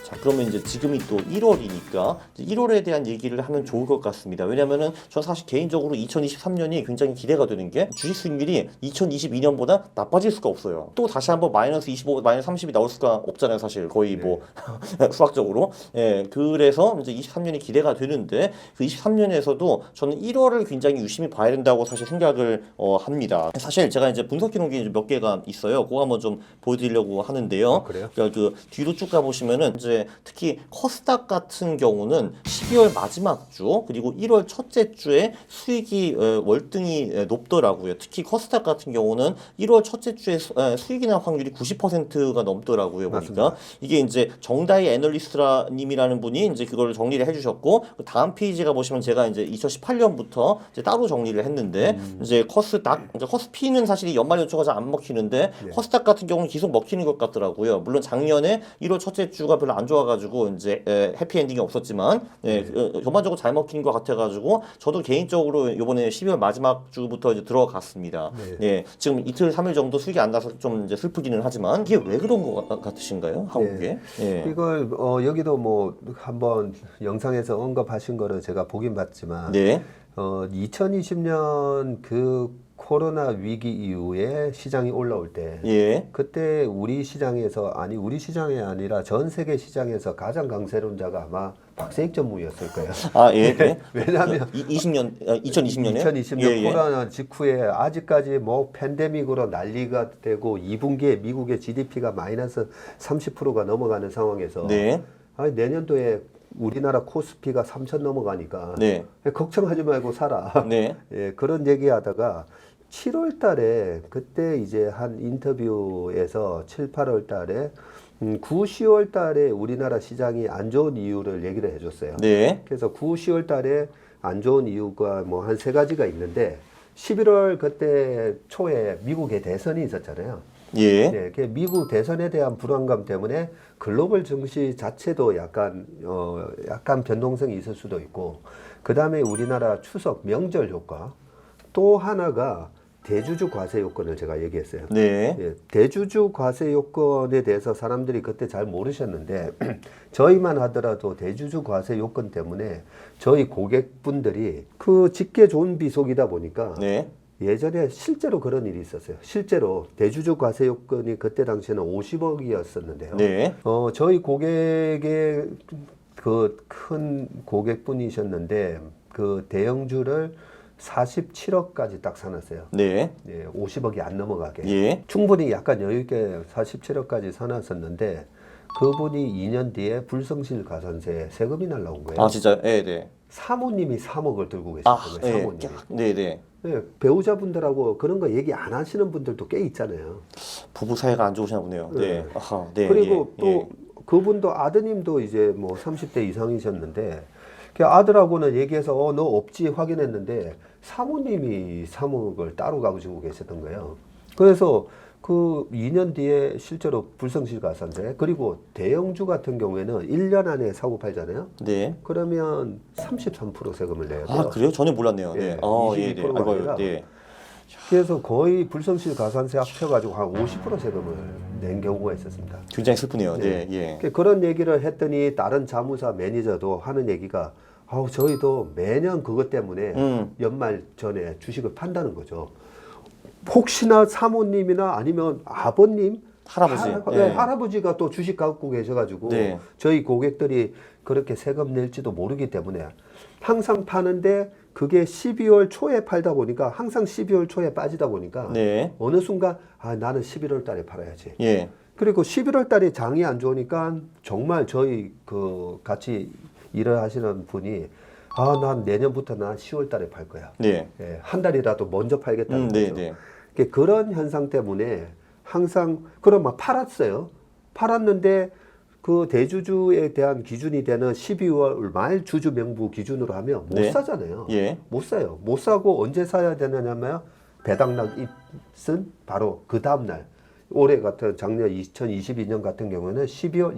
자, 그러면 이제 지금이 또 1월이니까 1월에 대한 얘기를 하면 좋을 것 같습니다. 왜냐면은 전 사실 개인적으로 2023년이 굉장히 기대가 되는 게 주식 수익률이 2022년보다 나빠질 수가 없어요. 또 다시 한번 마이너스 25, 마이너스 30이 나올 수가 없잖아요, 사실. 거의 뭐 수학적으로. 예, 그래서 이제 23년이 기대가 되는데 그 23년에서도 저는 1월을 굉장히 유심히 봐야 된다고 사실 생각을 합니다. 사실 제가 이제 분석 기록이 몇 개가 있어요. 그거 한번 좀 보여드리려고 하는데요. 아, 그래요? 그러니까 그 뒤로 쭉 가보시면은 이제 특히 코스닥 같은 경우는 12월 마지막 주 그리고 1월 첫째 주에 수익이 월등히 높더라고요. 특히 코스닥 같은 경우는 1월 첫째 주에 수익이 날 확률이 90%가 넘더라고요. 보니까 맞습니다. 이게 이제 정다희 애널리스트님이라는 분이 이제 그걸 정리를 해주셨고 그 다음 페이지가 보시면 제가 이제 2018년부터 이제 따로 정리를 했는데 이제 코스닥, 이제 코스피는 사실 이 연말 연초가 잘 안 먹히는데 코스닥 같은 경우는 계속 먹히는 것 같더라고요. 물론 작년에 1월 첫째 주가 별로 안 좋아가지고 이제 해피엔딩이 없었지만 전반적으로 잘 먹히는 것 같아가지고 저도 개인적으로 이번에 12월 마지막 주부터 이제 들어갔습니다. 예, 지금 이틀 3일 정도 수익이 안 나서 좀 이제 슬프기는 하지만 이게 왜 그런 것 같으신가요, 한국에? 예. 이걸 여기도 뭐 한번 영상에서 언급하신 거를 제가 보긴 봤지만 네. 2020년 그 코로나 위기 이후에 시장이 올라올 때 예. 그때 우리 시장에서 우리 시장이 아니라 전 세계 시장에서 가장 강세론자가 아마 박세익 전무였을 거예요. 아, 예. 네. 왜냐하면 2020년에 2020년 코로나 직후에 아직까지 뭐 팬데믹으로 난리가 되고 2분기에 미국의 GDP가 마이너스 30%가 넘어가는 상황에서 네. 내년도에 우리나라 코스피가 3천 넘어가니까 네. 걱정하지 말고 살아. 네. 예, 그런 얘기하다가 7월 달에 그때 이제 한 인터뷰에서 7, 8월 달에 9, 10월 달에 우리나라 시장이 안 좋은 이유를 얘기를 해줬어요. 네. 그래서 9, 10월 달에 안 좋은 이유가 뭐 한 세 가지가 있는데 11월 그때 초에 미국의 대선이 있었잖아요. 예. 네, 그 미국 대선에 대한 불안감 때문에 글로벌 증시 자체도 약간 변동성이 있을 수도 있고, 그 다음에 우리나라 추석 명절 효과, 또 하나가 대주주 과세 요건을 제가 얘기했어요. 네. 예, 대주주 과세 요건에 대해서 사람들이 그때 잘 모르셨는데 저희만 하더라도 대주주 과세 요건 때문에 저희 고객분들이 그 직계 좋은 비속이다 보니까 네. 예전에 실제로 그런 일이 있었어요. 실제로 대주주 과세 요건이 그때 당시에는 50억이었었는데요. 네. 저희 고객의 그 큰 고객분이셨는데 그 대형주를 47억까지 딱 사놨어요. 네. 예, 50억이 안 넘어가게. 예. 충분히 약간 여유있게 47억까지 사놨었는데 그분이 2년 뒤에 불성실 가산세 세금이 날라온 거예요. 아, 진짜. 예, 네. 사모님이 3억을 들고 아, 계셨던 거예요. 예. 사모님이. 네, 네. 네, 배우자분들하고 그런 거 얘기 안 하시는 분들도 꽤 있잖아요. 부부 사이가 안 좋으시나 보네요. 네. 네. 아하, 네. 그리고 예, 또 예. 그분도 아드님도 이제 뭐 30대 이상이셨는데 그 아들하고는 얘기해서 너 없지 확인했는데 사모님이 3억을 따로 가지고 계셨던 거예요. 그래서 그 2년 뒤에 실제로 불성실 가산세 그리고 대형주 같은 경우에는 1년 안에 사고 팔잖아요. 네. 그러면 33% 세금을 내야 돼요. 아, 그래요? 전혀 몰랐네요. 네. 예, 아, 예, 네. 22%가 아니라 네. 그래서 거의 불성실 가산세 합쳐가지고 한 50% 세금을 낸 경우가 있었습니다. 굉장히 슬프네요. 네. 네. 예. 그런 얘기를 했더니 다른 자무사 매니저도 하는 얘기가 저희도 매년 그것 때문에 연말 전에 주식을 판다는 거죠. 혹시나 사모님이나 아니면 아버님, 할아버지. 예. 할아버지가 또 주식 갖고 계셔가지고 네. 저희 고객들이 그렇게 세금 낼지도 모르기 때문에 항상 파는데 그게 12월 초에 팔다 보니까 항상 12월 초에 빠지다 보니까 네. 어느 순간 나는 11월 달에 팔아야지. 예. 그리고 11월 달에 장이 안 좋으니까 정말 저희 그 같이 일을 하시는 분이 난 내년부터 난 10월 달에 팔 거야. 네. 예, 한 달이라도 먼저 팔겠다는 네, 거죠. 네. 그런 현상 때문에 항상 그럼 막 팔았어요. 팔았는데 그 대주주에 대한 기준이 되는 12월 말 주주 명부 기준으로 하면 못 네. 사잖아요. 예. 못 사요. 못 사고 언제 사야 되느냐면 배당락 입은 바로 그 다음 날. 올해 같은 작년 2022년 같은 경우는 12월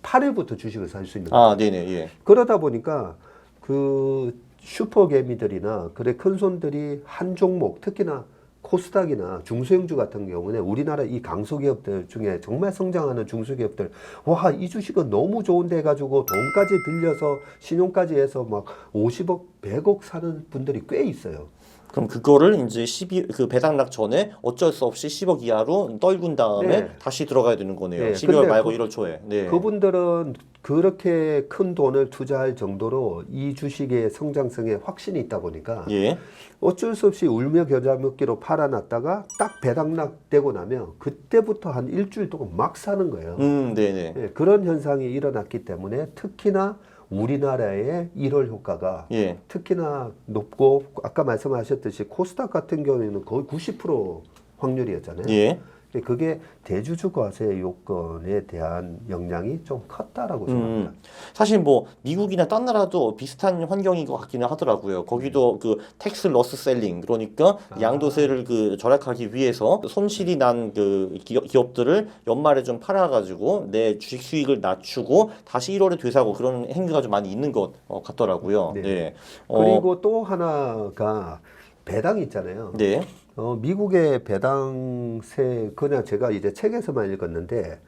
28일부터 주식을 살 수 있는 거예요. 아, 네네. 예. 그러다 보니까 그 슈퍼개미들이나 그래 큰 손들이 한 종목 특히나 코스닥이나 중소형주 같은 경우는 우리나라 이 강소기업들 중에 정말 성장하는 중소기업들, 와, 이 주식은 너무 좋은데 해가지고 돈까지 빌려서 신용까지 해서 막 50억, 100억 사는 분들이 꽤 있어요. 그럼 그거를 이제 그 배당락 전에 어쩔 수 없이 10억 이하로 떨군 다음에 네. 다시 들어가야 되는 거네요. 네, 12월 근데 말고 1월 초에. 네. 그분들은 그렇게 큰 돈을 투자할 정도로 이 주식의 성장성에 확신이 있다 보니까 예. 어쩔 수 없이 울며 겨자 먹기로 팔아놨다가 딱 배당락 되고 나면 그때부터 한 일주일 동안 막 사는 거예요. 네네. 예, 그런 현상이 일어났기 때문에 특히나 우리나라의 1월 효과가 예. 특히나 높고 아까 말씀하셨듯이 코스닥 같은 경우에는 거의 90% 확률이었잖아요. 예. 그게 대주주 과세 요건에 대한 영향이 좀 컸다라고 생각합니다. 사실 뭐 미국이나 딴 나라도 비슷한 환경인 것 같기는 하더라고요. 거기도 그 텍스 러스 셀링, 그러니까 양도세를 그 절약하기 위해서 손실이 난 그 기업들을 연말에 좀 팔아가지고 내 주식 수익을 낮추고 다시 1월에 되사고 그런 행위가 좀 많이 있는 것 같더라고요. 네. 네. 그리고 또 하나가 배당이 있잖아요. 네. 미국의 배당세, 그냥 제가 이제 책에서만 읽었는데,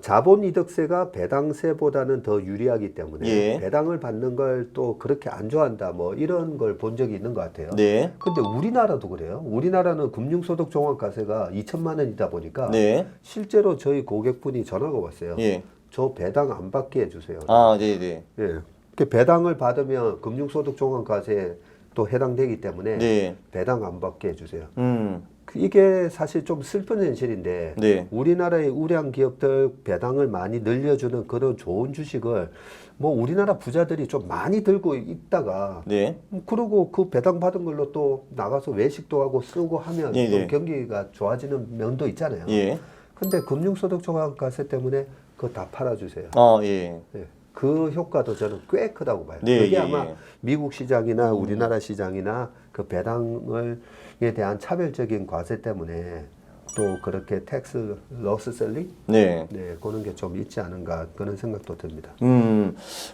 자본이득세가 배당세보다는 더 유리하기 때문에 예. 배당을 받는 걸 또 그렇게 안 좋아한다, 뭐 이런 걸 본 적이 있는 것 같아요. 네. 근데 우리나라도 그래요. 우리나라는 금융소득 종합과세가 2천만 원이다 보니까 네. 실제로 저희 고객분이 전화가 왔어요. 예. 저 배당 안 받게 해주세요. 아, 네네. 예. 그 배당을 받으면 금융소득 종합과세에 또 해당되기 때문에 네. 배당 안 받게 해주세요. 음. 이게 사실 좀 슬픈 현실인데 네. 우리나라의 우량 기업들 배당을 많이 늘려주는 그런 좋은 주식을 뭐 우리나라 부자들이 좀 많이 들고 있다가 네. 그리고 그 배당 받은 걸로 또 나가서 외식도 하고 쓰고 하면 네, 좀 네. 경기가 좋아지는 면도 있잖아요. 예. 근데 금융소득 종합과세 때문에 그거 다 팔아주세요. 아, 예. 네. 그 효과도 저는 꽤 크다고 봐요. 네, 그게 예, 아마 예. 미국 시장이나 우리나라 시장이나 그 배당에 대한 차별적인 과세 때문에 또 그렇게 텍스 러스 셀링? 네. 네, 그런 게 좀 있지 않은가 그런 생각도 듭니다.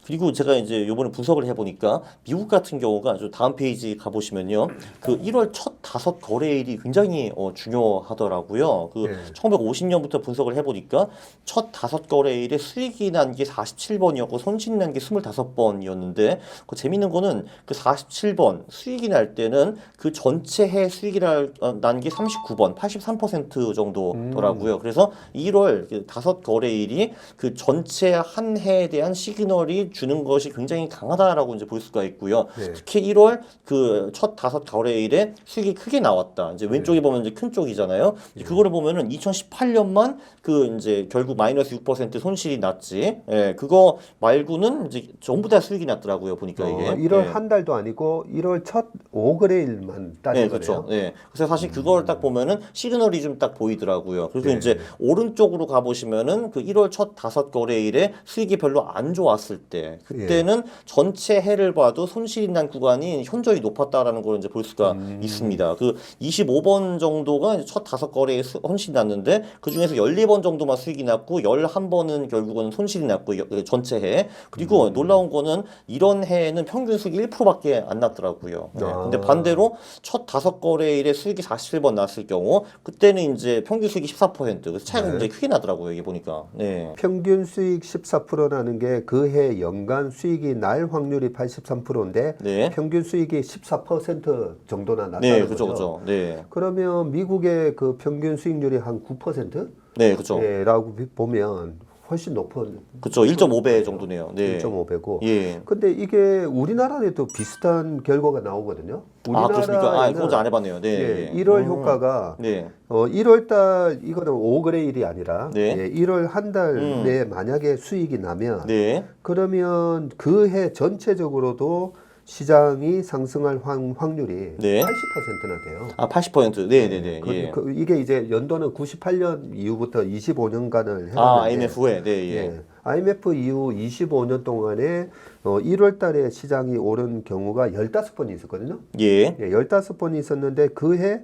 그리고 제가 이제 요번에 분석을 해보니까 미국 같은 경우가 저 다음 페이지 가보시면요. 그 1월 첫 5 거래일이 굉장히 중요하더라고요. 그 네. 1950년부터 분석을 해보니까 첫 5 거래일에 수익이 난 게 47번이었고 손실이 난 게 25번이었는데 그 재밌는 거는 그 47번 수익이 날 때는 그 전체 해 수익이 난 게 39번, 83% 정도더라고요. 그래서 1월 5 거래일이 그 전체 한 해에 대한 시그널이 주는 것이 굉장히 강하다라고 이제 볼 수가 있고요. 네. 특히 1월 그 첫 5 거래일에 수익이 크게 나왔다. 이제 왼쪽에 보면 이제 큰 쪽이잖아요. 그거를 보면은 2018년만 그 이제 결국 마이너스 6% 손실이 났지. 예, 그거 말고는 이제 전부 다 수익이 났더라고요. 보니까 이게. 1월 예. 한 달도 아니고 1월 첫 5거래일만 따진 네, 거네요. 그렇죠. 네. 그래서 사실 그걸 딱 보면은 시그널이 좀 딱 보이더라고요. 그래서 네. 이제 오른쪽으로 가보시면은 그 1월 첫 5 거래일에 수익이 별로 안 좋았을 때, 그때는 전체 해를 봐도 손실이 난 구간이 현저히 높았다라는 걸 이제 볼 수가 있습니다. 그 25번 정도가 이제 첫 5 거래에 손실이 났는데 그 중에서 14번 정도만 수익이 났고 11번은 결국은 손실이 났고 전체 해. 그리고 놀라운 거는 이런 해에는 평균 수익이 1%밖에 안 났더라고요. 네. 근데 반대로 첫 5 거래일에 수익이 47번 났을 경우 그때는 이제 평균 수익이 14%. 그래서 차이가 굉장히 크게 나더라고요. 이게 보니까. 네. 평균 수익 14%라는 게 그 해 연간 수익이 날 확률이 83%인데 네. 평균 수익이 14% 정도나 났다는 네, 거죠. 그죠, 그죠. 네. 그러면 미국의 그 평균 수익률이 한 9%? 네, 그죠. 라고 보면 훨씬 높은 그죠. 1.5배 정도네요. 네. 1.5배고. 예. 근데 이게 우리나라에도 비슷한 결과가 나오거든요. 아, 그렇습니까? 아, 우리나라에는 그건 안 해봤네요. 네. 예, 1월 효과가 네. 1월 달 이거는 5거래일이 아니라 네. 예, 1월 한 달에 만약에 수익이 나면 네. 그러면 그 해 전체적으로도 시장이 상승할 확률이 네. 80%나 돼요. 아, 80%. 네, 네, 네. 그, 예. 이게 이제 연도는 98년 이후부터 25년간을 해봤는데 아, IMF 후에. 네, 예. 예, IMF 이후 25년 동안에 1월 달에 시장이 오른 경우가 15번이 있었거든요. 예. 예, 15번이 있었는데 그 해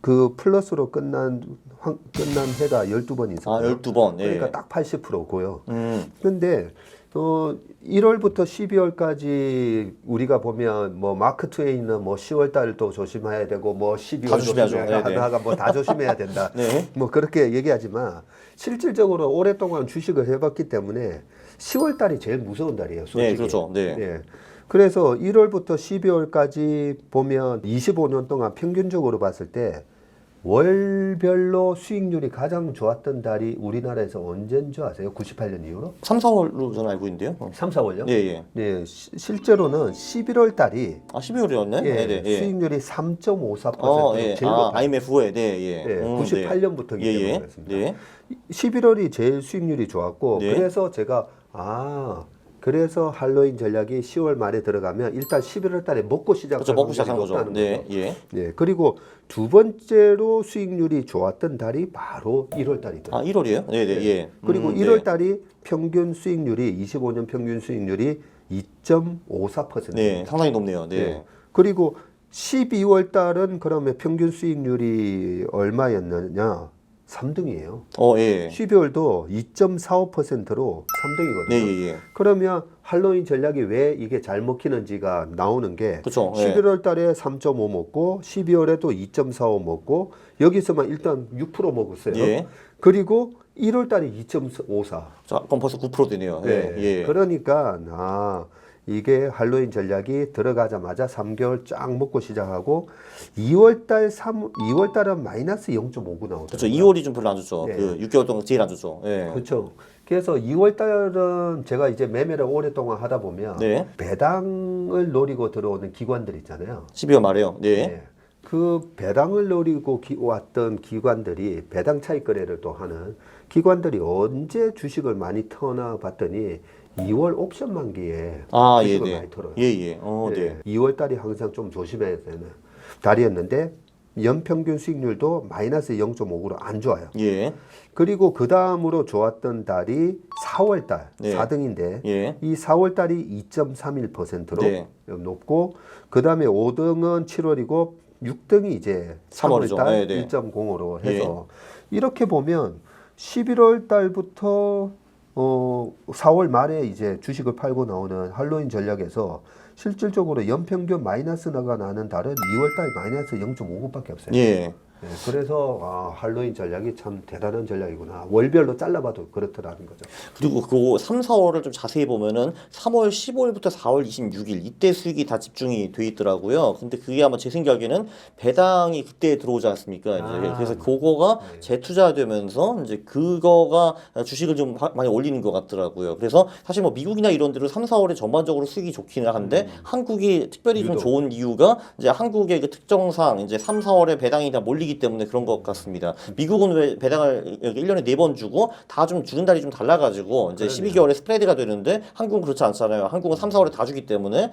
그 플러스로 끝난 해가 12번이 아, 있었어요. 12번. 예. 그러니까 딱 80%고요. 음. 근데 또 1월부터 12월까지 우리가 보면 뭐 마크 트웨이는 뭐 10월 달도 조심해야 되고 뭐 12월 다 조심해야죠. 하다가 뭐 다 조심해야 된다. 네. 뭐 그렇게 얘기하지만 실질적으로 오랫동안 주식을 해봤기 때문에 10월 달이 제일 무서운 달이에요. 솔직히. 네, 그렇죠. 네. 예. 그래서 1월부터 12월까지 보면 25년 동안 평균적으로 봤을 때 월별로 수익률이 가장 좋았던 달이 우리나라에서 언제인 줄 아세요? 98년 이후로? 3, 4월로 저는 알고 있는데요. 3, 4월요? 예, 예. 네, 실제로는 11월 달이 아, 12월이었네? 예, 네, 네, 예. 수익률이 3.54%로 예. 제일 높아요. IMF 후에, 네, 예. 네, 98년부터이기 예, 때문에 예. 그렇습니다. 네. 11월이 제일 수익률이 좋았고 네. 그래서 제가 그래서 할로윈 전략이 10월 말에 들어가면 일단 11월 달에 먹고 시작하는 그렇죠. 먹고 시작한 거죠. 네, 예. 네, 그리고 두 번째로 수익률이 좋았던 달이 바로 1월 달이더라고요. 아, 1월이에요? 네, 네, 예. 그리고 1월 달이 평균 수익률이 25년 평균 수익률이 2.54%. 네, 상당히 높네요. 네. 네. 그리고 12월 달은 그러면 평균 수익률이 얼마였느냐? 3등이에요. 예. 12월도 2.45%로 3등이거든요. 네, 예, 예. 그러면 할로윈 전략이 왜 이게 잘 먹히는지가 나오는 게 그쵸, 예. 11월 달에 3.5 먹고 12월에도 2.45 먹고 여기서만 일단 6% 먹었어요. 예. 그리고 1월 달에 2.54. 자, 그럼 벌써 9% 되네요. 네. 예. 그러니까 이게 할로윈 전략이 들어가자마자 3개월 쫙 먹고 시작하고 2월 달은 마이너스 0.59 나오더라고요. 그렇죠. 2월이 좀 별로 안 좋죠. 네. 그 6개월 동안 제일 안 좋죠. 예. 그렇죠. 그래서 2월 달은 제가 이제 매매를 오랫동안 하다 보면 네. 배당을 노리고 들어오는 기관들 있잖아요. 12월 말에요. 네. 네. 그 배당을 노리고 왔던 기관들이 배당 차익 거래를 또 하는 기관들이 언제 주식을 많이 터나 봤더니 2월 옵션 만기에 아, 예, 주식을 네. 많이 털어요. 예, 예. 네. 2월 달이 항상 좀 조심해야 되는 달이었는데 연평균 수익률도 마이너스 0.5로 안 좋아요. 예. 그리고 그 다음으로 좋았던 달이 4월 달 네. 4등인데 예. 이 4월 달이 2.31%로 네. 높고 그 다음에 5등은 7월이고 6등이 이제 3월 3월이죠. 달 네, 네. 1.05로 해서 이렇게 보면 11월 달부터 4월 말에 이제 주식을 팔고 나오는 할로윈 전략에서 실질적으로 연평균 마이너스가 나는 달은 2월 달 마이너스 0.59밖에 없어요. 예. 네, 그래서 할로윈 전략이 참 대단한 전략이구나. 월별로 잘라봐도 그렇더라는 거죠. 그리고 그 3, 4월을 좀 자세히 보면은 3월 15일부터 4월 26일 이때 수익이 다 집중이 돼 있더라고요. 근데 그게 아마 제 생각에는 배당이 그때 들어오지 않습니까? 이제 그래서 그거가 재투자되면서 이제 그거가 주식을 좀 많이 올리는 것 같더라고요. 그래서 사실 뭐 미국이나 이런 데로 3, 4월에 전반적으로 수익이 좋기는 한데 한국이 특별히 좀 좋은 이유가 이제 한국의 그 특정상 이제 3, 4월에 배당이 다 몰리기 때문에 그런 것 같습니다. 미국은 왜 배당을 1년에 4번 주고 다 좀 주는 달이 좀 달라가지고 이제 12개월에 스프레드가 되는데 한국은 그렇지 않잖아요. 한국은 3, 4월에 다 주기 때문에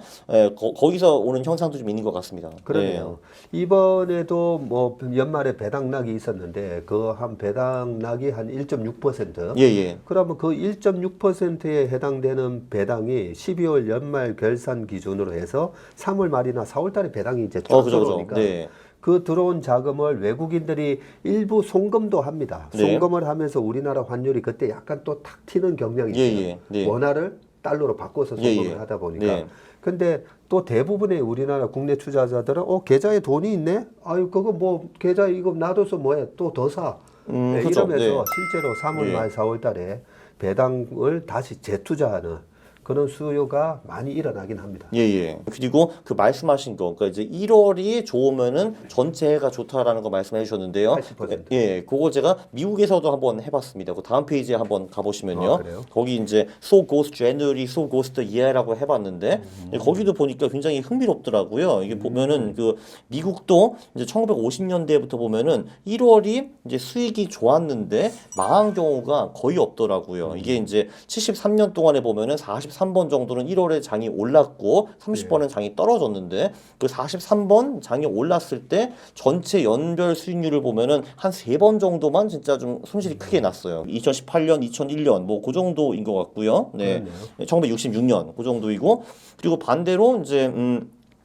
거기서 오는 현상도 좀 있는 것 같습니다. 그러네요. 이번에도 뭐 연말에 배당락이 있었는데 그 한 배당락이 한 1.6%. 예, 예. 그러면 그 1.6%에 해당되는 배당이 12월 연말 결산 기준으로 해서 3월 말이나 4월 달에 배당이 이제 쭉 그죠, 들어오니까 네. 그 들어온 자금을 외국인들이 일부 송금도 합니다. 네. 송금을 하면서 우리나라 환율이 그때 약간 또 탁 튀는 경향이 있어요. 예, 예. 네. 원화를 달러로 바꿔서 예, 송금을 예. 하다 보니까. 네. 근데 또 대부분의 우리나라 국내 투자자들은 계좌에 돈이 있네? 아유 그거 뭐 계좌에 이거 놔둬서 뭐해 또 더 사. 네, 그렇죠. 이러면서 네. 실제로 3월 예. 말 4월 달에 배당을 다시 재투자하는 그런 수요가 많이 일어나긴 합니다. 예, 예. 그리고 그 말씀하신 거, 그러니까 이제 1월이 좋으면은 전체 해가 좋다라는 거 말씀해 주셨는데요. 80%. 예, 그거 제가 미국에서도 한번 해봤습니다. 그 다음 페이지에 한번 가보시면요. 그래요? 거기 이제 So Goes January, So Goes the Year라고 해봤는데 거기도 보니까 굉장히 흥미롭더라고요. 이게 보면은 그 미국도 이제 1950년대부터 보면은 1월이 이제 수익이 좋았는데 망한 경우가 거의 없더라고요. 이게 이제 73년 동안에 보면은 43번 정도는 1월에 장이 올랐고 30번은 장이 떨어졌는데 그 43번 장이 올랐을 때 전체 연별 수익률을 보면은 한 3번 정도만 진짜 좀 손실이 크게 났어요. 2018년, 2001년 뭐 그 정도인 것 같고요. 네. 그렇네요. 1966년 그 정도이고 그리고 반대로 이제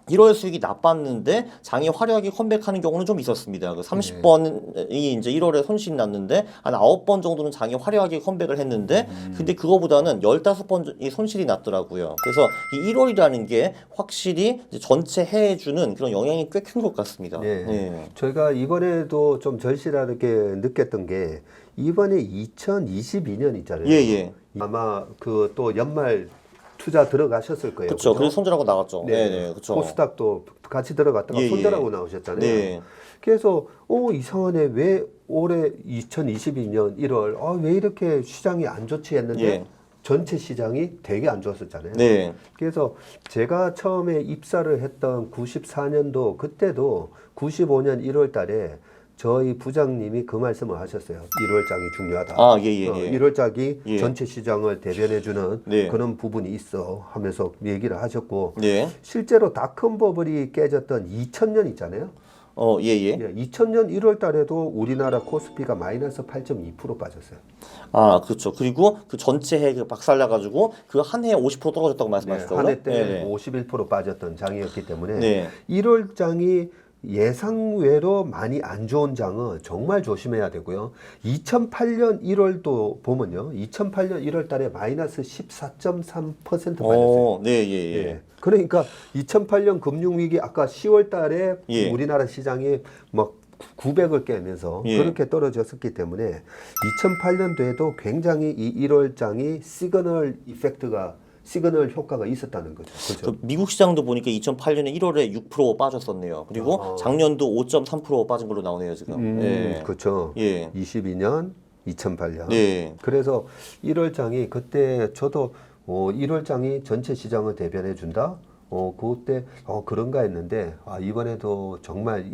1월 수익이 나빴는데 장이 화려하게 컴백하는 경우는 좀 있었습니다. 그 30번이 이제 1월에 손실이 났는데 한 9번 정도는 장이 화려하게 컴백을 했는데 근데 그거보다는 15번이 손실이 났더라고요. 그래서 이 1월이라는 게 확실히 이제 전체 해에 주는 그런 영향이 꽤 큰 것 같습니다. 네. 네. 저희가 이번에도 좀 절실하게 느꼈던 게 이번에 2022년 있잖아요. 예, 예. 아마 그 또 연말 투자 들어가셨을 거예요. 그렇죠. 그래서 손절하고 나갔죠. 네, 네, 그렇죠. 코스닥도 같이 들어갔다가 예, 손절하고 예. 나오셨잖아요. 네. 그래서 이상하네. 왜 올해 2022년 1월 왜 이렇게 시장이 안 좋지 했는데 예. 전체 시장이 되게 안 좋았었잖아요. 네. 그래서 제가 처음에 입사를 했던 94년도 그때도 95년 1월 달에 저희 부장님이 그 말씀을 하셨어요. 1월장이 중요하다. 아, 예, 예, 예. 1월장이 예. 전체 시장을 대변해주는 네. 그런 부분이 있어 하면서 얘기를 하셨고 네. 실제로 닷컴 버블이 깨졌던 2000년 있잖아요. 예, 예. 예, 2000년 1월 달에도 우리나라 코스피가 마이너스 8.2% 빠졌어요. 아, 그렇죠. 그리고 그 전체 해 박살나가지고 그 한 해에 50% 떨어졌다고 말씀하셨죠. 한 해 때 네, 네. 51% 빠졌던 장이었기 때문에 네. 1월 장이 예상외로 많이 안 좋은 장은 정말 조심해야 되고요. 2008년 1월도 보면요. 2008년 1월 달에 마이너스 14.3% 빠졌어요. 네, 예, 예. 예. 그러니까 2008년 금융위기 아까 10월 달에 예. 우리나라 시장이 막 900을 깨면서 예. 그렇게 떨어졌었기 때문에 2008년도에도 굉장히 이 1월 장이 시그널 효과가 있었다는 거죠. 그렇죠? 그 미국 시장도 보니까 2008년에 1월에 6% 빠졌었네요. 그리고 작년도 5.3% 빠진 걸로 나오네요, 지금. 예. 그렇죠. 예. 22년, 2008년. 네. 그래서 1월장이 그때 저도 1월장이 전체 시장을 대변해 준다. 그때 그런가 했는데 이번에도 정말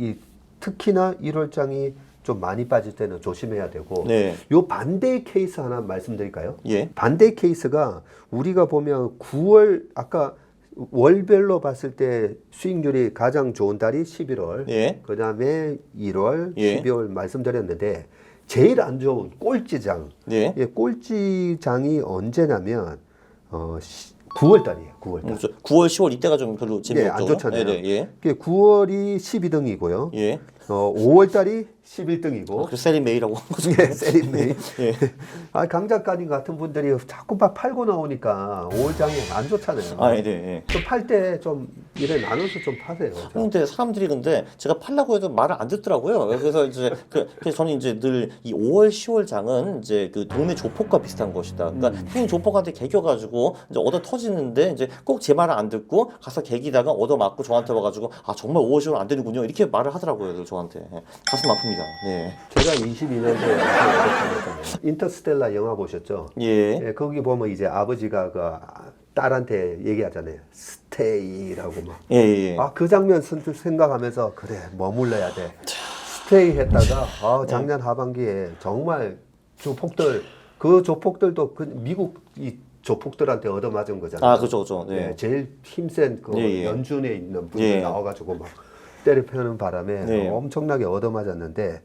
특히나 1월장이 좀 많이 빠질 때는 조심해야 되고 네. 요 반대의 케이스 하나 말씀드릴까요? 예. 반대의 케이스가 우리가 보면 9월 아까 월별로 봤을 때 수익률이 가장 좋은 달이 11월, 예. 그 다음에 1월, 예. 12월 말씀드렸는데 제일 안 좋은 꼴찌장, 네. 꼴찌장이 언제냐면 9월 달이에요. 9월 달. 그렇죠. 9월, 10월 이때가 좀 별로 재미없죠. 안 좋잖아요. 네, 네, 예. 9월이 12등이고요. 예. 5월 달이 11등이고. 그 세리 메이라고 한 거죠. 예, 세린메이. 예. 강 작가님 같은 분들이 자꾸 막 팔고 나오니까 5월장이 안 좋잖아요. 아, 네, 네. 좀 팔 때 좀 이래 나눠서 좀 파세요. 근데 사람들이 근데 제가 팔라고 해도 말을 안 듣더라고요. 그래서 이제 그래서 저는 이제 늘 이 5월, 10월 장은 이제 그 동네 조폭과 비슷한 것이다. 그러니까 형이 조폭한테 개겨가지고 이제 얻어 터지는데 이제 꼭 제 말을 안 듣고 가서 개기다가 얻어 맞고 저한테 와가지고 정말 5월, 10월 안 되는군요. 이렇게 말을 하더라고요, 늘 저한테. 예. 가슴 아픕니다. 네. 제가 22년도에 인터스텔라 영화 보셨죠? 예. 예, 거기 보면 이제 아버지가 그 딸한테 얘기하잖아요. 스테이라고 막. 예, 예. 그 장면 생각하면서 그래 머물러야 돼. 스테이 했다가 작년 하반기에 정말 조폭들도 그 미국 이 조폭들한테 얻어맞은 거잖아요. 아, 그렇죠, 그렇죠. 네. 예, 제일 힘센 그 예, 예. 연준에 있는 분들 예. 나와가지고 막 때려 펴는 바람에 네. 엄청나게 얻어맞았는데,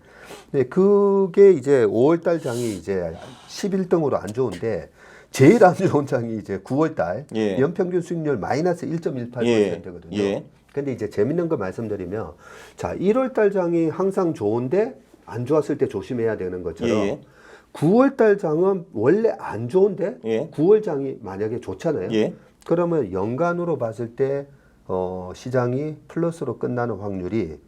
네, 그게 이제 5월달 장이 이제 11등으로 안 좋은데 제일 안 좋은 장이 이제 9월달 예. 연평균 수익률 마이너스 1.18%거든요. 예. 근데 이제 재밌는 거 말씀드리면, 자 1월달 장이 항상 좋은데 안 좋았을 때 조심해야 되는 것처럼. 예. 9월달 장은 원래 안 좋은데 예. 9월 장이 만약에 좋잖아요. 예. 그러면 연간으로 봤을 때 시장이 플러스로 끝나는 확률이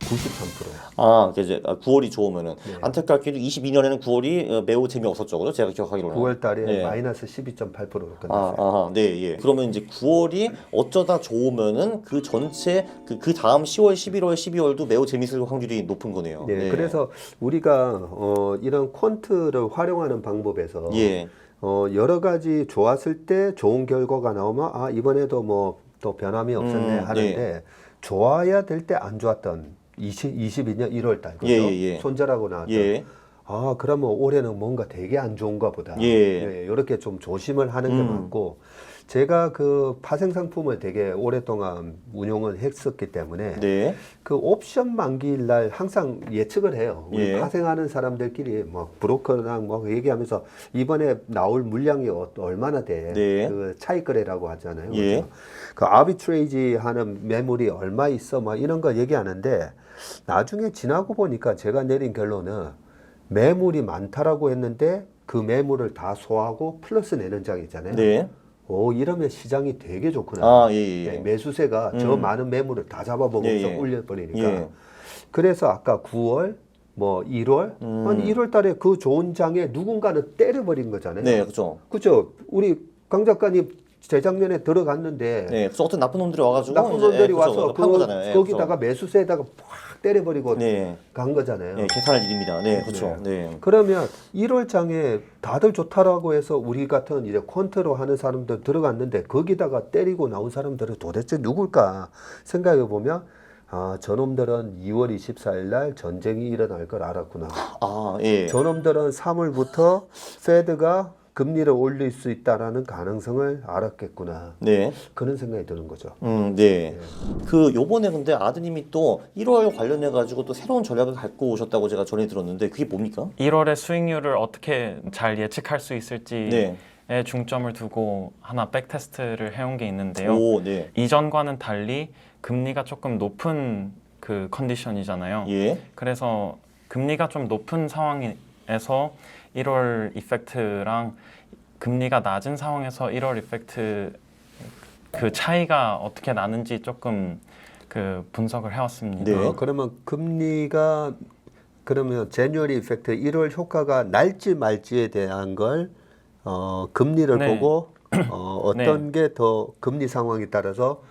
93%예요. 아, 이제 9월이 좋으면은 안타깝게도 22년에는 9월이 매우 재미없었죠, 그죠? 제가 기억하기로는. 9월 달에 예. 마이너스 12.8%로 끝났어요. 네, 예. 그러면 이제 9월이 어쩌다 좋으면은 그 전체 그 다음 10월, 11월, 12월도 매우 재밌을 확률이 높은 거네요. 네, 그래서 우리가 이런 퀀트를 활용하는 방법에서 예. 여러 가지 좋았을 때 좋은 결과가 나오면 이번에도 뭐 또 변함이 없었네 하는데 좋아야 될 때 안 좋았던 22년 1월 달 그죠? 예. 손절하고 나왔던 예. 그러면 올해는 뭔가 되게 안 좋은가 보다. 예. 이렇게 좀 조심을 하는 게 맞고 제가 그 파생 상품을 되게 오랫동안 운용을 했었기 때문에 네. 그 옵션 만기일 날 항상 예측을 해요. 우리 예. 파생하는 사람들끼리 뭐 브로커랑 뭐 얘기하면서 이번에 나올 물량이 얼마나 돼? 네. 그 차익 거래라고 하잖아요. 예. 그렇죠? 그 아비트레이지 하는 매물이 얼마 있어? 막 이런 거 얘기하는데 나중에 지나고 보니까 제가 내린 결론은 매물이 많다라고 했는데 그 매물을 다 소화하고 플러스 내는 장 있잖아요. 네. 오, 이러면 시장이 되게 좋구나. 아, 예, 예. 네, 매수세가 저 많은 매물을 다 잡아먹으면서 예, 예. 올려버리니까. 예. 그래서 아까 9월, 뭐 1월, 한 1월 달에 그 좋은 장에 누군가는 때려버린 거잖아요. 네, 그렇죠. 그죠? 우리 강 작가님 재작년에 들어갔는데 네, 그래서 어떤 나쁜 놈들이 와가지고 나쁜 이제, 놈들이 예, 그렇죠. 와서 판 거잖아요. 예, 거기다가 매수세에다가 확 때려버리고 네, 간 거잖아요. 네, 계산할 일입니다. 네, 그렇죠. 네. 그러면 1월 장에 다들 좋다라고 해서 우리 같은 이제 퀀트로 하는 사람들 들어갔는데 거기다가 때리고 나온 사람들은 도대체 누굴까 생각해 보면 아, 저놈들은 2월 24일 날 전쟁이 일어날 걸 알았구나. 아, 예. 저놈들은 3월부터 페드가 금리를 올릴 수 있다라는 가능성을 알았겠구나. 네. 그런 생각이 드는 거죠. 네. 그 요번에 근데 아드님이 또 1월 관련해 가지고 또 새로운 전략을 갖고 오셨다고 제가 전해 들었는데 그게 뭡니까? 1월의 수익률을 어떻게 잘 예측할 수 있을지에 네. 중점을 두고 하나 백테스트를 해온 게 있는데요. 오, 네. 이전과는 달리 금리가 조금 높은 그 컨디션이잖아요. 예. 그래서 금리가 좀 높은 상황에서 1월 이펙트랑 금리가 낮은 상황에서 1월 이펙트 그 차이가 어떻게 나는지 조금 그 분석을 해왔습니다. 네. 그러면 금리가 그러면 제뉴얼리 이펙트 1월 효과가 날지 말지에 대한 걸 금리를 네. 보고 어떤 게 더 금리 상황에 따라서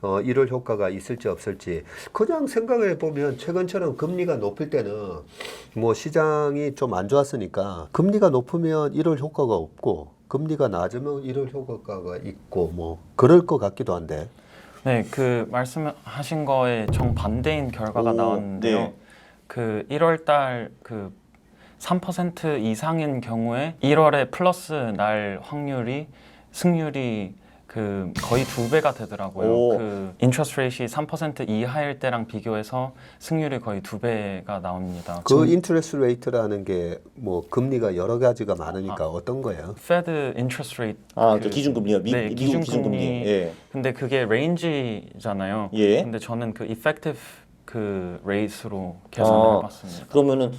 1월 효과가 있을지 없을지 그냥 생각해 보면 최근처럼 금리가 높을 때는 뭐 시장이 좀 안 좋았으니까 금리가 높으면 1월 효과가 없고 금리가 낮으면 1월 효과가 있고 뭐 그럴 것 같기도 한데. 네, 그 말씀하신 거에 정반대인 결과가 오, 나왔는데요. 네. 그 1월 달그 3% 이상인 경우에 1월에 플러스 날 확률이 승률이 그 거의 2배가 되더라고요. 오. 그 인트레스트 레이트이 3% 이하일 때랑 비교해서 승률이 거의 2배가 나옵니다. 그 인트레스트 레이트라는 게 뭐 금리가 여러 가지가 많으니까 어떤 거예요? 페드 인트레스트 레이트 아, 그 기준금리요. 네, 미국 기준금리. 기준금리. 예. 근데 그게 레인지잖아요. 예. 근데 저는 그 effective 그 레이스로 계산을 해봤습니다. 그러면은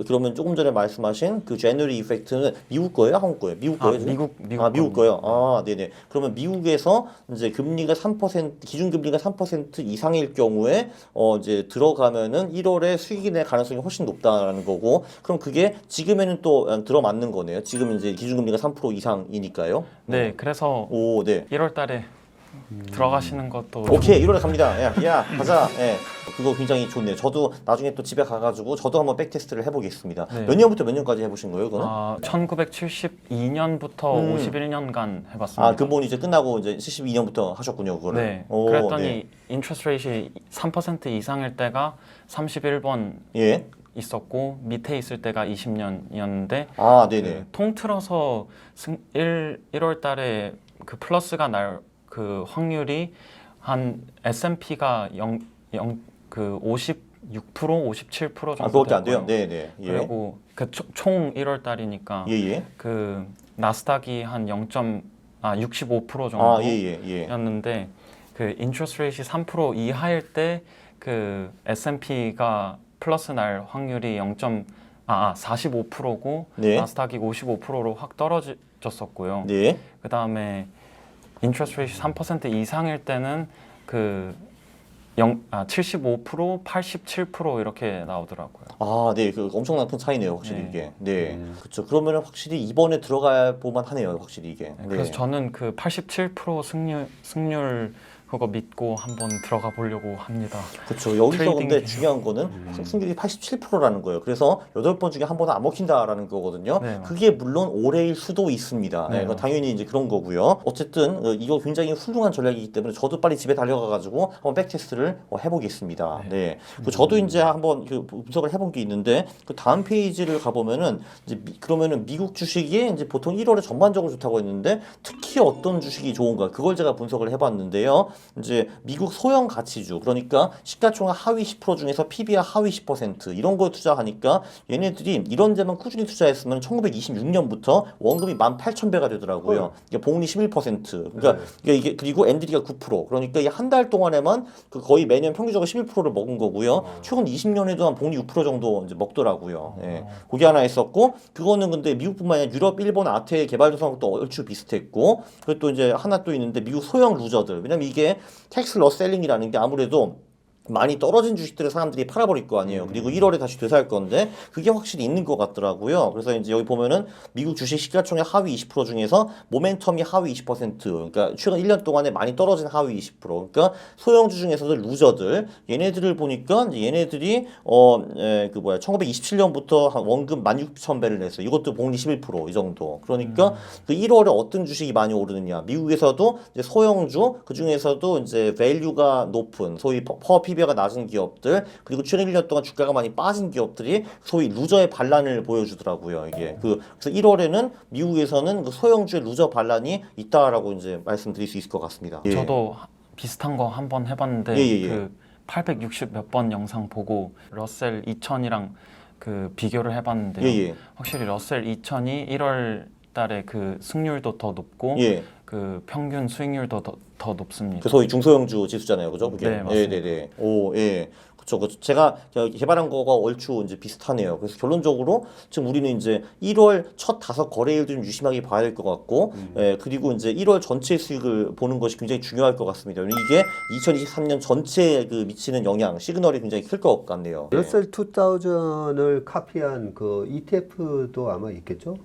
그러면 조금 전에 말씀하신 그 제너리 이펙트는 미국 거예요, 한국 거예요? 미국 거예요? 지금? 미국 미국 거요. 아, 네네. 그러면 미국에서 이제 금리가 3% 기준금리가 3% 이상일 경우에 이제 들어가면은 1월에 수익이 낼 가능성이 훨씬 높다라는 거고, 그럼 그게 지금에는 또 들어맞는 거네요. 지금 이제 기준금리가 3% 이상이니까요. 네, 그래서 오, 네. 1월 달에 들어가시는 것도 오케이, 1월에 갑니다. 야, 가자. 예. 그거 굉장히 좋네요. 저도 나중에 또 집에 가가지고 저도 한번 백테스트를 해보겠습니다. 네. 몇 년부터 몇 년까지 해보신 거예요, 그거는? 1972년부터 51년간 해봤습니다. 아, 근본 이제 끝나고 이제 72년부터 하셨군요, 그거를. 네. 오, 그랬더니 네. 인트레스트 레이트이 3% 이상일 때가 31번 예. 있었고 밑에 있을 때가 20년이었는데 아, 네네. 통틀어서 1월 달에 그 플러스가 날 그 확률이 한 S&P가 56%, 57% 정도 아, 그거밖에 안 되고요. 돼요? 네네. 예. 그리고 그 총 1월 달이니까 예. 그 나스닥이 한 65% 아, 예. 정도였는데 그 인트레스트 레이트이 3% 이하일 때 그 S&P가 플러스 날 확률이 45%고 네. 나스닥이 55%로 확 떨어졌었고요. 네. 그다음에 인트레스트 레이트 3% 이상일 때는 그 75%, 87% 이렇게 나오더라고요. 아, 네. 그 엄청난 큰 차이네요, 확실히 네. 이게. 네. 그렇죠. 그러면은 확실히 이번에 들어갈 보만 하네요, 확실히 이게. 네, 그래서 저는 그 87% 승률 그거 믿고 한번 들어가 보려고 합니다. 그렇죠. 여기서 트레이딩 근데 중요한 거는 승률이 87%라는 거예요. 그래서 8번 중에 한 번은 안 먹힌다라는 거거든요. 네. 그게 물론 올해일 수도 있습니다. 네. 당연히 이제 그런 거고요. 어쨌든 이거 굉장히 훌륭한 전략이기 때문에 저도 빨리 집에 달려가가지고 한번 백테스트를 해보겠습니다. 네. 그 저도 이제 한번 그 분석을 해본 게 있는데 그 다음 페이지를 가보면은 이제 그러면은 미국 주식이 이제 보통 1월에 전반적으로 좋다고 했는데 특히 어떤 주식이 좋은가 그걸 제가 분석을 해봤는데요. 이제 미국 소형 가치주 그러니까 시가총액 하위 10% 중에서 PBR 하위 10% 이런 거에 투자하니까 얘네들이 이런 데만 꾸준히 투자했으면 1926년부터 원금이 18,000배가 되더라고요. 이게 복리 11%. 그러니까 이게 그리고 엔드리가 9%. 그러니까 이 한 달 동안에만 그 거의 매년 평균적으로 11%를 먹은 거고요. 최근 20년에도 한 복리 6% 정도 이제 먹더라고요. 예. 그게 하나 있었고 그거는 근데 미국뿐만 아니라 유럽, 일본, 아태 개발도상국도 얼추 비슷했고 그리고 또 이제 하나 또 있는데 미국 소형 루저들. 왜냐면 이게 텍스 러셀링이라는 게 아무래도 많이 떨어진 주식들을 사람들이 팔아버릴 거 아니에요. 그리고 1월에 다시 되살 건데 그게 확실히 있는 것 같더라고요. 그래서 이제 여기 보면은 미국 주식 시가총액 하위 20% 중에서 모멘텀이 하위 20%, 그러니까 최근 1년 동안에 많이 떨어진 하위 20%. 그러니까 소형주 중에서도 루저들 얘네들을 보니까 이제 얘네들이 1927년부터 한 원금 16,000배를 냈어요. 이것도 복리 11%이 정도. 그러니까 그 1월에 어떤 주식이 많이 오르느냐? 미국에서도 이제 소형주 그 중에서도 이제 밸류가 높은 소위 퍼 PBR가 낮은 기업들 그리고 최근 1년 동안 주가가 많이 빠진 기업들이 소위 루저의 반란을 보여주더라고요. 이게 그래서 1월에는 미국에서는 그 소형주의 루저 반란이 있다라고 이제 말씀드릴 수 있을 것 같습니다. 예. 저도 비슷한 거 한번 해봤는데 예. 그 860 몇 번 영상 보고 러셀 2000이랑 그 비교를 해봤는데요. 예. 확실히 러셀 2000이 1월 달에 그 승률도 더 높고 예. 그 평균 수익률도 더 높습니다. 그 소위 중소형주 지수잖아요, 그죠? 그게. 네, 맞습니다. 네네네. 오, 예. 그렇죠. 제가 개발한 거가 얼추 이제 비슷하네요. 그래서 결론적으로 지금 우리는 이제 1월 첫 5거래일도 좀 유심하게 봐야 될 것 같고, 예, 그리고 이제 1월 전체 수익을 보는 것이 굉장히 중요할 것 같습니다. 이게 2023년 전체에 그 미치는 영향, 시그널이 굉장히 클 것 같네요. 예. 러셀 2000을 카피한 그 ETF도 아마 있겠죠?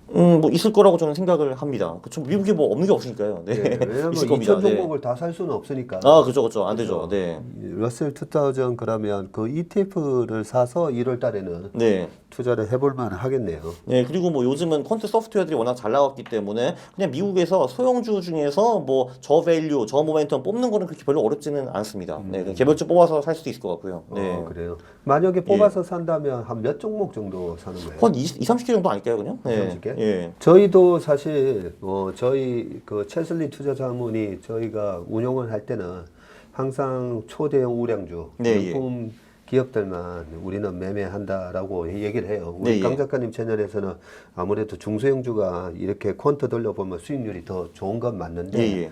뭐 있을 거라고 저는 생각을 합니다. 그쵸. 미국에 뭐 없는 게 없으니까요. 네. 네, 왜냐하면 있을 2000 겁니다. 네. 종목을 다 살 수는 없으니까. 아, 그죠. 안 되죠. 네. 러셀 2000 그러면 그 ETF를 사서 1월 달에는 네. 투자를 해볼 만 하겠네요. 네, 그리고 뭐 요즘은 퀀트 소프트웨어들이 워낙 잘 나왔기 때문에 그냥 미국에서 소형주 중에서 뭐 저밸류, 저모멘텀 뽑는 거는 그렇게 별로 어렵지는 않습니다. 네, 그냥 개별주 뽑아서 살 수도 있을 것 같고요. 네. 그래요. 만약에 뽑아서 산다면 한 몇 종목 정도 사는 거예요? 한 30개 정도 아닐까요, 그냥? 네. 30개? 예. 저희도 사실 저희 그 채슬리 투자자문이 저희가 운용을 할 때는 항상 초대형 우량주, 네, 명품 기업들만 우리는 매매한다라고 얘기를 해요. 우리 네, 강 예. 작가님 채널에서는 아무래도 중소형주가 이렇게 퀀트 돌려보면 수익률이 더 좋은 건 맞는데 예.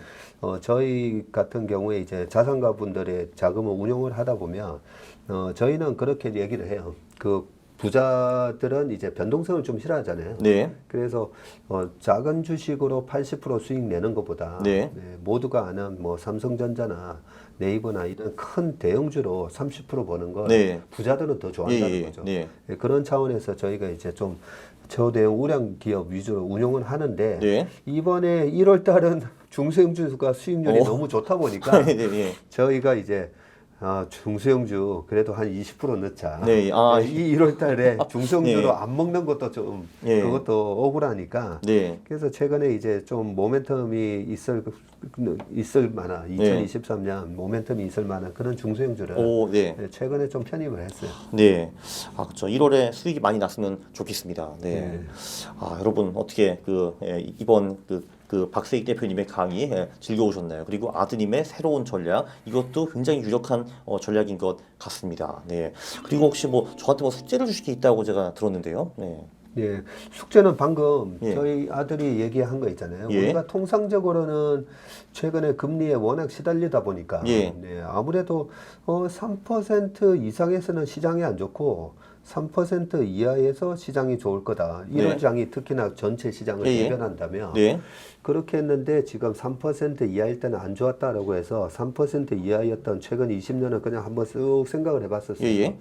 저희 같은 경우에 이제 자산가 분들의 자금을 운용을 하다 보면 저희는 그렇게 얘기를 해요. 그 부자들은 이제 변동성을 좀 싫어하잖아요. 네. 그래서 작은 주식으로 80% 수익 내는 것보다 네. 모두가 아는 뭐 삼성전자나 네이버나 이런 큰 대형주로 30% 버는 걸 네. 부자들은 더 좋아한다는 거죠. 네. 그런 차원에서 저희가 이제 좀 초대형 우량 기업 위주로 운용을 하는데 네. 이번에 1월 달은 중소형주가 수익률이 너무 좋다 보니까 네. 저희가 이제 중소형주 그래도 한 20% 넣자. 네. 이 1월 달에 중소형주로 네. 안 먹는 것도 좀 네. 그것도 억울하니까. 네. 그래서 최근에 이제 좀 모멘텀이 있을 만한 2023년 모멘텀이 있을 만한 그런 중소형주를 오, 네. 최근에 좀 편입을 했어요. 네. 그렇죠. 1월에 수익이 많이 났으면 좋겠습니다. 네. 여러분 어떻게 이번 그 박세익 대표님의 강의 즐겨오셨나요? 그리고 아드님의 새로운 전략 이것도 굉장히 유력한 전략인 것 같습니다. 네. 그리고 혹시 뭐 저한테 뭐 숙제를 주실 게 있다고 제가 들었는데요. 네. 예, 숙제는 방금 예. 저희 아들이 얘기한 거 있잖아요. 예. 우리가 통상적으로는 최근에 금리에 워낙 시달리다 보니까 예. 아무래도 3% 이상에서는 시장이 안 좋고 3% 이하에서 시장이 좋을 거다. 이런 네. 장이 특히나 전체 시장을 예. 대변한다면 네. 그렇게 했는데 지금 3% 이하일 때는 안 좋았다라고 해서 3% 이하였던 최근 20년을 그냥 한번 쓱 생각을 해봤었어요. 예.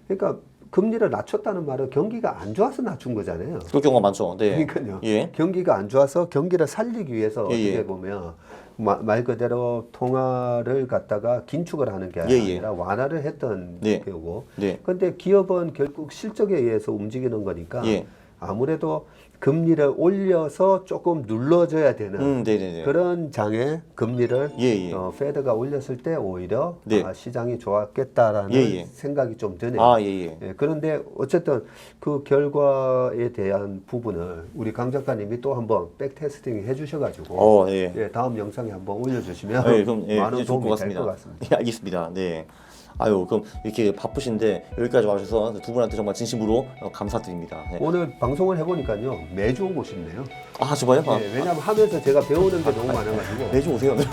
그러니까 금리를 낮췄다는 말은 경기가 안 좋아서 낮춘 거잖아요. 그럴 경우가 많죠. 네. 그러니까요. 예. 경기가 안 좋아서 경기를 살리기 위해서 예, 어떻게 예. 보면 말 그대로 통화를 갖다가 긴축을 하는 게 예, 예. 아니라 완화를 했던 네. 거고. 네. 근데 기업은 결국 실적에 의해서 움직이는 거니까 예. 아무래도 금리를 올려서 조금 눌러줘야 되는 네네네. 그런 장에 금리를 예, 예. 페드가 올렸을 때 오히려 네. 시장이 좋았겠다라는 예, 예. 생각이 좀 드네요. 아, 예, 예. 예, 그런데 어쨌든 그 결과에 대한 부분을 우리 강 작가님이 또 한번 백테스팅 해주셔가지고 예. 예, 다음 영상에 한번 올려주시면 네, 그럼 많은 이제 좋을 도움이 것 될 것 같습니다. 같습니다. 예, 알겠습니다. 네. 아유, 그럼 이렇게 바쁘신데 여기까지 와주셔서 두 분한테 정말 진심으로 감사드립니다. 네. 오늘 방송을 해보니까요 매주 오고 싶네요. 아, 정말요? 아, 예, 왜냐하면 하면서 제가 배우는 게 너무 많아가지고 매주 오세요. 네.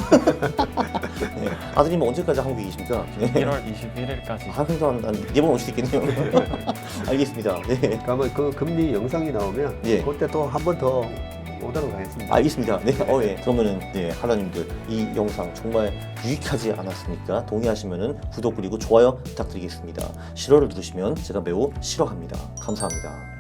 아드님은 언제까지 한국에 계십니까? 네. 1월 21일까지. 아, 그래도 한 4번 올 수 있겠네요. 알겠습니다. 네. 그러면 그 금리 영상이 나오면 예. 그때 또 한 번 더 오도록 하겠습니다. 알겠습니다. 네, 예. 그러면은 네, 하나님들 이 영상 정말 유익하지 않았습니까? 동의하시면은 구독 그리고 좋아요 부탁드리겠습니다. 싫어를 누르시면 제가 매우 싫어합니다. 감사합니다.